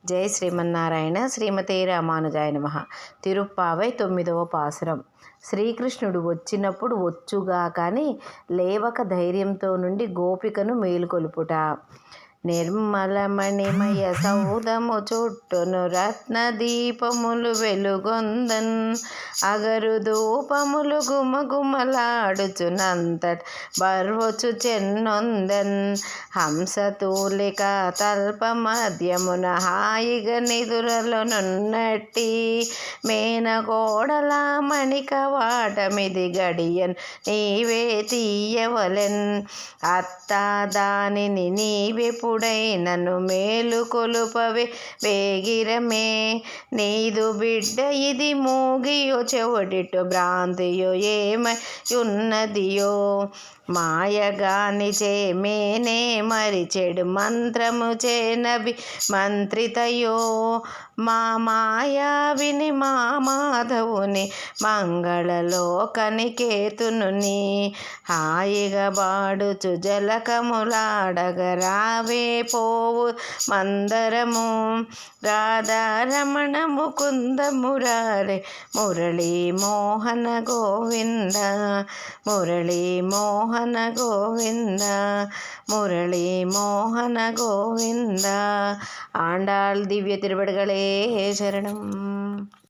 జై శ్రీమన్నారాయణ. శ్రీమతే రామానుజాయ నమః. తిరుప్పావై 9వ పాసురం. శ్రీకృష్ణుడు వచ్చినప్పుడు వచ్చుగా కానీ లేవక ధైర్యంతో నుండి గోపికను మేలుకొలుపుట. నిర్మలమణిమయ సౌధము చుట్టూను రత్నదీపములు వెలుగొందన్, అగరు ధూపములు గుమగుమలాడుచునంతట బర్వచు చెన్నొందన్. హంసతూలిక తల్ప మధ్యమున హాయిగా నిదురలోనున్నట్టి, మేనగోడల మణిక వాటమిది గడియన్ నీవే తీయవలెన్. అత్తా దానిని నీవెప్పుడైనను మేలు కొలుపవే వేగిరమే. నీదు బిడ్డ ఇది మూగియో చెవడిటో భ్రాంతియో ఏమై ఉన్నదియో, మాయగాని చేమేనే మరి చెడు మంత్రము చేనవి మంత్రితయో. మా మాయా విని మా మాధవుని మంగళలోకనికేతునుని, హాయిగా బాడుచు జలకములాడగరావే పోవు మందరము. రాధారమణ ముకుంద మురారే మురళీ మోహన గోవింద, మురళీ మోహన గోవింద, మురళీ మోహన గోవింద. ఆండాళ్ దివ్య తిరువడిகளே శరణం.